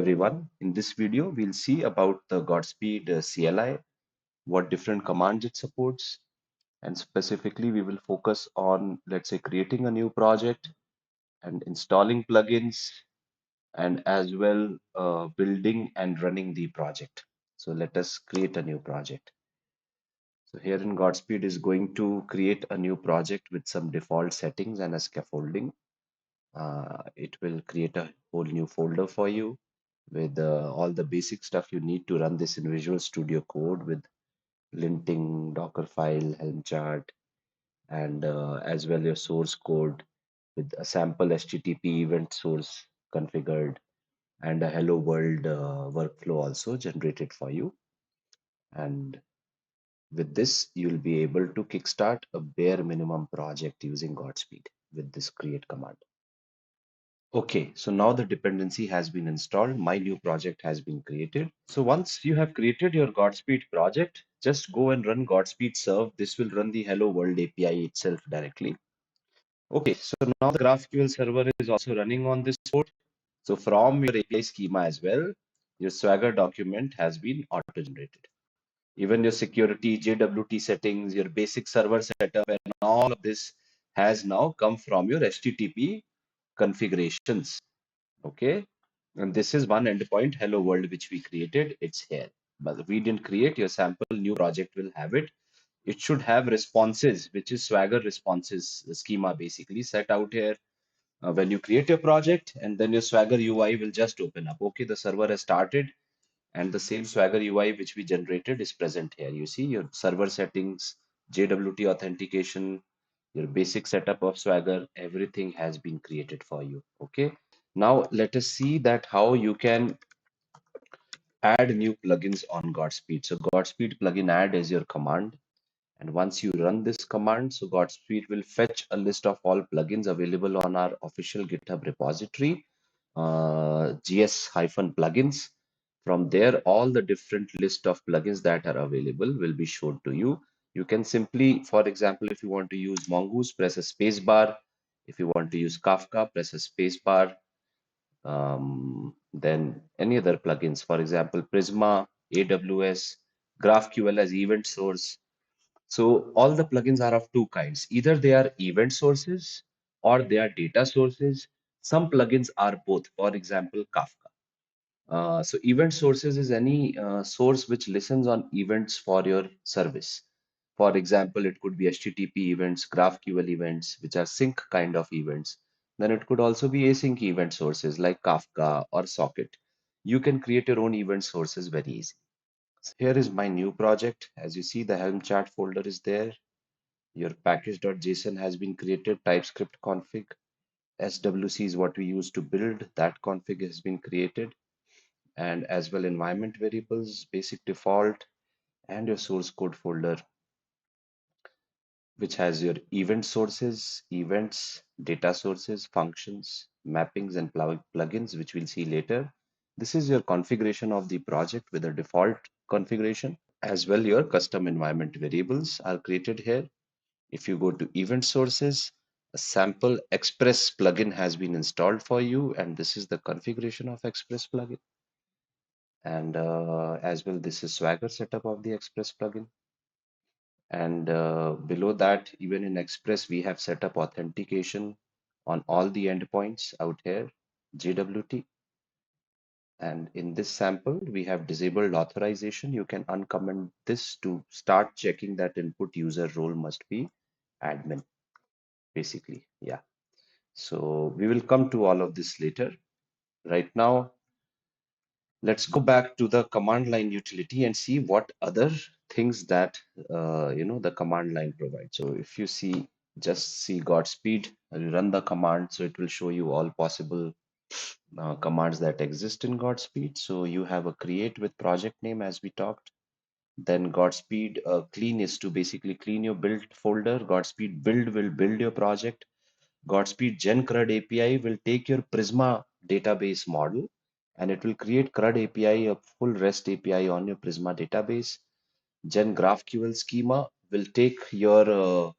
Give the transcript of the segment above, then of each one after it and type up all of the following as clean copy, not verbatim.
everyone. In this video, we'll see about the Godspeed CLI, what different commands it supports, and specifically we will focus on, let's say, creating a new project and installing plugins, and as well building and running the project. So let us create a new project. So here in Godspeed is going to create a new project with some default settings and a scaffolding. It will create a whole new folder for you with all the basic stuff you need to run this in Visual Studio Code with linting, Dockerfile, Helm chart, and as well your source code with a sample HTTP event source configured and a hello world workflow also generated for you. And with this, you'll be able to kickstart a bare minimum project using Godspeed with this create command. Okay, so now the dependency has been installed. My new project has been created. So once you have created your Godspeed project, just go and run Godspeed serve. This will run the Hello World API itself directly. Okay, so now the GraphQL server is also running on this port. So from your API schema as well, your Swagger document has been auto-generated. Even your security, JWT settings, your basic server setup, and all of this has now come from your HTTP configurations. Okay, and this is one endpoint hello world which we created. It's here, but we didn't create. Your sample new project will have it. It should have responses, which is Swagger responses schema basically set out here when you create your project, and then your Swagger UI will just open up. Okay, the server has started, and the same Swagger UI which we generated is present here. You see your server settings, JWT authentication, your basic setup of Swagger, everything has been created for you. Okay. Now let us see that how you can add new plugins on Godspeed. So Godspeed plugin add is your command. And once you run this command, so Godspeed will fetch a list of all plugins available on our official GitHub repository, gs-plugins. From there, all the different list of plugins that are available will be shown to you. You can simply, for example, if you want to use Mongoose, press a space bar. If you want to use Kafka, press a space bar. Then any other plugins, for example, Prisma, AWS, GraphQL as event source. So all the plugins are of two kinds. Either they are event sources or they are data sources. Some plugins are both. For example, Kafka. So event sources is any source which listens on events for your service. For example, it could be HTTP events, GraphQL events, which are sync kind of events. Then it could also be async event sources like Kafka or Socket. You can create your own event sources very easy. So here is my new project. As you see, the Helm chart folder is there. Your package.json has been created, TypeScript config. SWC is what we use to build. That config has been created. And as well environment variables, basic default, and your source code folder, which has your event sources, events, data sources, functions, mappings, and plugins, which we'll see later. This is your configuration of the project with a default configuration. As well, your custom environment variables are created here. If you go to event sources, a sample Express plugin has been installed for you, and this is the configuration of Express plugin. And as well, this is Swagger setup of the Express plugin. And below that, even in Express, we have set up authentication on all the endpoints out here, JWT. And in this sample, we have disabled authorization. You can uncomment this to start checking that input user role must be admin, basically. Yeah. So we will come to all of this later. Right now, let's go back to the command line utility and see what other things that the command line provides. So if you see, just see Godspeed, you run the command, so it will show you all possible commands that exist in Godspeed. So you have a create with project name as we talked. Then Godspeed clean is to basically clean your build folder. Godspeed build will build your project. Godspeed Gen CRUD API will take your Prisma database model and it will create CRUD API, a full REST API on your Prisma database. Gen GraphQL schema will take your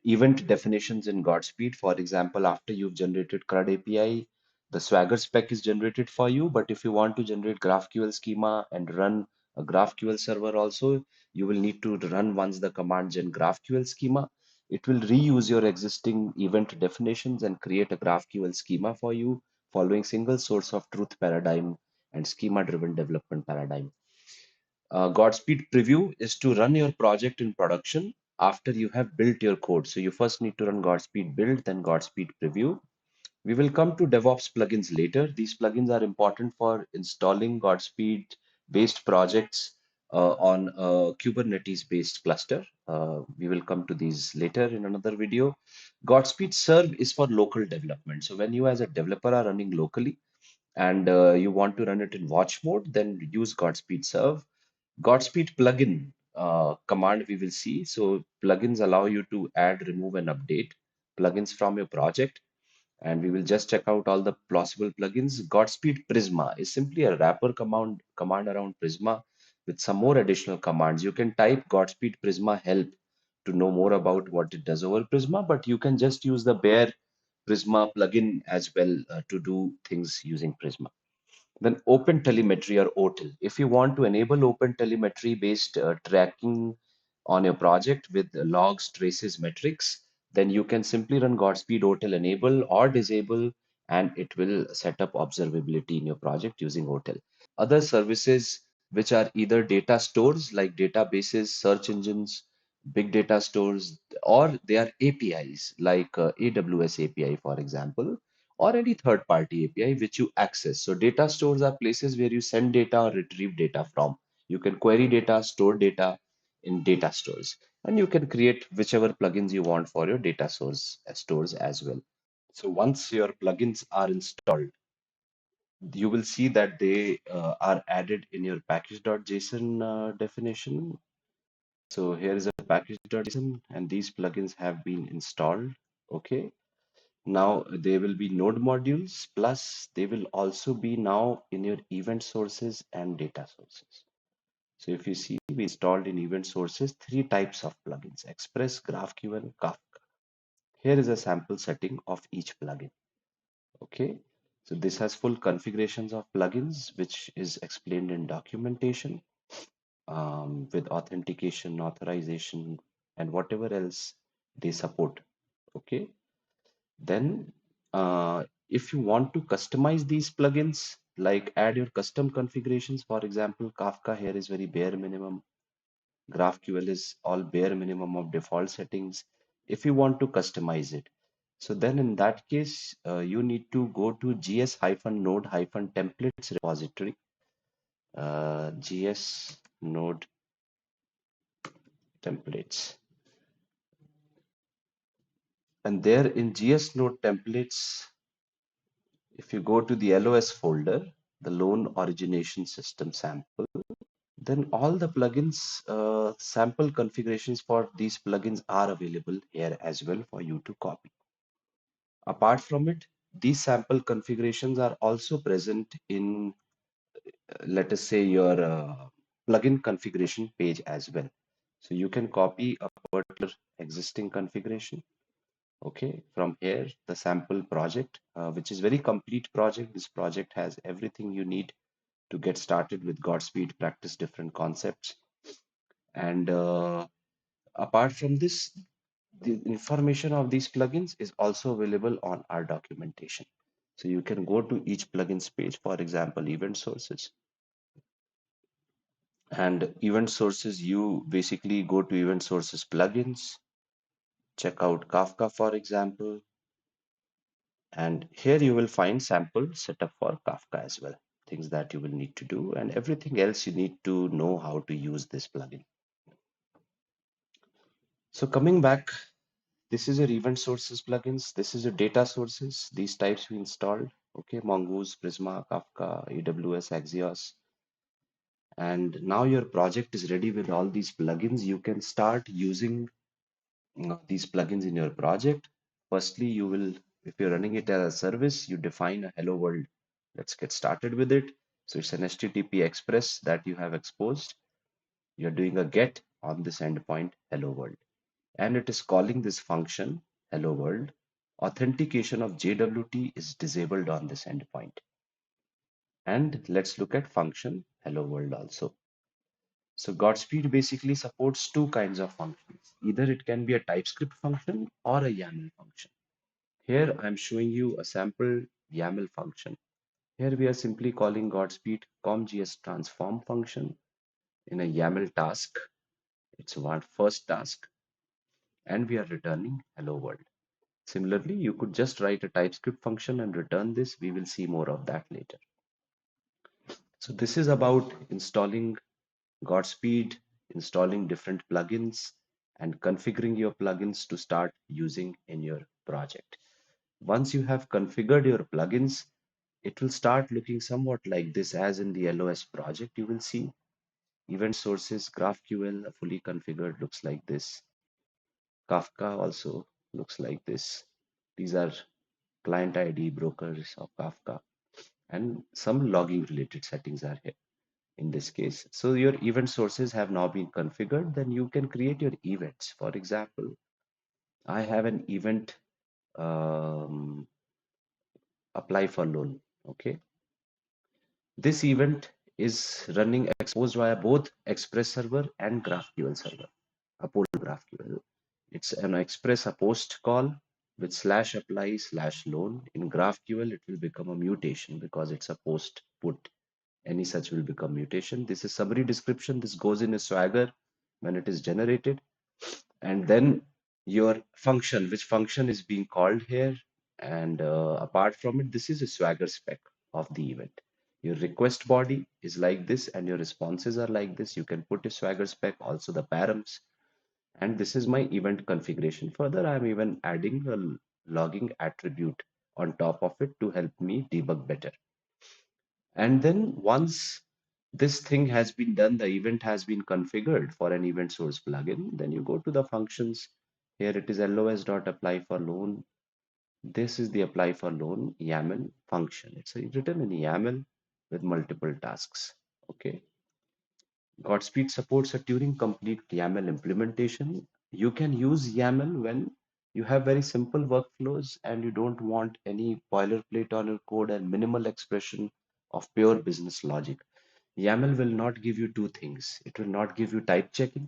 event definitions in Godspeed. For example, after you've generated CRUD API, the Swagger spec is generated for you. But if you want to generate GraphQL schema and run a GraphQL server also, you will need to run once the command gen GraphQL schema. It will reuse your existing event definitions and create a GraphQL schema for you following single source of truth paradigm and schema driven development paradigm. Godspeed preview is to run your project in production after you have built your code. So you first need to run Godspeed build, then Godspeed preview. We will come to DevOps plugins later. These plugins are important for installing Godspeed based projects on a Kubernetes based cluster. We will come to these later in another video. Godspeed serve is for local development. So when you as a developer are running locally and you want to run it in watch mode, then use Godspeed serve. Godspeed plugin command we will see. So plugins allow you to add, remove, and update plugins from your project. And we will just check out all the possible plugins. Godspeed Prisma is simply a wrapper command around Prisma with some more additional commands. You can type Godspeed Prisma help to know more about what it does over Prisma, but you can just use the bare Prisma plugin as well to do things using Prisma. Then Open Telemetry or OTel. If you want to enable Open Telemetry based tracking on your project with logs, traces, metrics, then you can simply run Godspeed OTel enable or disable, and it will set up observability in your project using OTel. Other services which are either data stores like databases, search engines, big data stores, or they are APIs like AWS API, for example, or any third party API which you access. So data stores are places where you send data or retrieve data from. You can query data, store data in data stores, and you can create whichever plugins you want for your data source stores as well. So once your plugins are installed, you will see that they are added in your package.json definition. So here is a package.json, and these plugins have been installed. Okay. Now they will be node modules, plus they will also be now in your event sources and data sources. So if you see, we installed in event sources three types of plugins: Express, GraphQL, Kafka. Here is a sample setting of each plugin. Okay. So this has full configurations of plugins, which is explained in documentation with authentication, authorization, and whatever else they support. Okay. Then, if you want to customize these plugins, like add your custom configurations, for example, Kafka here is very bare minimum. GraphQL is all bare minimum of default settings. If you want to customize it, so then in that case, you need to go to gs-node-templates repository, gs node templates. And there in gs node templates, if you go to the LOS folder, the loan origination system sample, then all the plugins, sample configurations for these plugins are available here as well for you to copy. Apart from it, these sample configurations are also present in, let us say, your plugin configuration page as well. So you can copy a particular existing configuration. Okay, from here, the sample project, which is very complete project. This project has everything you need to get started with Godspeed, practice different concepts. And apart from this, the information of these plugins is also available on our documentation. So you can go to each plugins page, for example, event sources. And event sources, you basically go to event sources plugins, check out Kafka, for example, and here you will find sample setup for Kafka as well, things that you will need to do, and everything else you need to know how to use this plugin. So coming back, this is your event sources plugins. This is your data sources. These types we installed. Okay, Mongoose, Prisma, Kafka, AWS, Axios. And now your project is ready with all these plugins. You can start using these plugins in your project. Firstly, you will, if you're running it as a service, you define a hello world. Let's get started with it. So it's an HTTP express that you have exposed. You're doing a get on this endpoint hello world, and it is calling this function hello world authentication of JWT is disabled on this endpoint. And let's look at function hello world also. So Godspeed basically supports two kinds of functions. Either it can be a TypeScript function or a YAML function. Here I'm showing you a sample YAML function. Here we are simply calling Godspeed comgs transform function in a YAML task. It's one first task, and we are returning hello world. Similarly, you could just write a TypeScript function and return this. We will see more of that later. So this is about installing Godspeed, installing different plugins, and configuring your plugins to start using in your project. Once you have configured your plugins, it will start looking somewhat like this. As in the LOS project, you will see event sources, GraphQL fully configured looks like this. Kafka also looks like this. These are client ID brokers of Kafka, and some logging related settings are here in this case. So your event sources have now been configured. Then you can create your events. For example, I have an event, um, apply for loan. Okay, this event is running exposed via both Express server and GraphQL server, Apollo GraphQL. It's an Express a post call with slash apply slash loan. In GraphQL, it will become a mutation because it's a post put. Any such will become mutation. This is summary description. This goes in a Swagger when it is generated. And then your function, which function is being called here. And apart from it, this is a Swagger spec of the event. Your request body is like this, and your responses are like this. You can put a Swagger spec, also the params. And this is my event configuration. Further, I'm even adding a logging attribute on top of it to help me debug better. And then once this thing has been done, the event has been configured for an event source plugin, then you go to the functions. Here it is los.apply for loan. This is the apply for loan YAML function. It's written in YAML with multiple tasks. Okay. Godspeed supports a Turing complete YAML implementation. You can use YAML when you have very simple workflows and you don't want any boilerplate on your code and minimal expression of pure business logic. YAML will not give you two things. It will not give you type checking,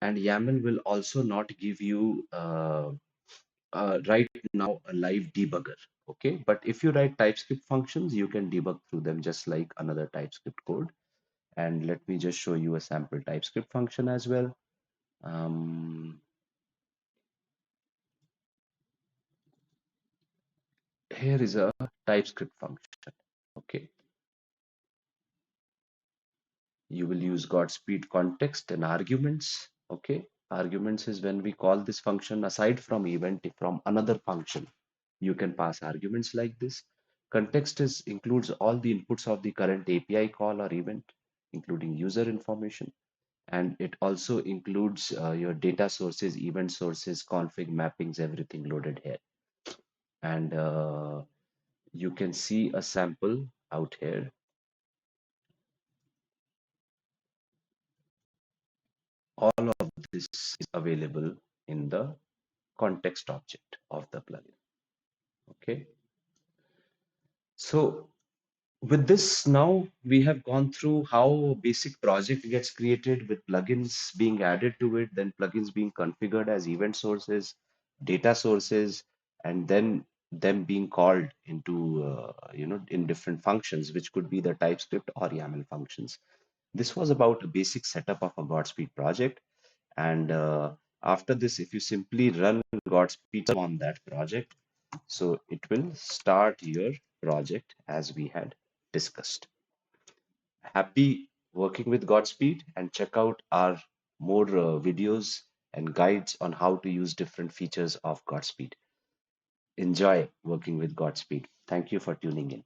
and YAML will also not give you right now a live debugger. Okay, but if you write TypeScript functions, you can debug through them just like another TypeScript code. And let me just show you a sample TypeScript function as well. Um, Here is a TypeScript function. Okay, you will use Godspeed context and arguments. Okay, arguments is when we call this function aside from event from another function. You can pass arguments like this. Context is includes all the inputs of the current API call or event, including user information. And it also includes your data sources, event sources, config mappings, everything loaded here. And you can see a sample out here. All of this is available in the context object of the plugin. Okay, so with this, now we have gone through how a basic project gets created with plugins being added to it, then plugins being configured as event sources, data sources, and then them being called into in different functions, which could be the TypeScript or YAML functions. This was about a basic setup of a Godspeed project. And after this, if you simply run Godspeed on that project, so it will start your project as we had discussed. Happy working with Godspeed, and check out our more videos and guides on how to use different features of Godspeed. Enjoy working with Godspeed. Thank you for tuning in.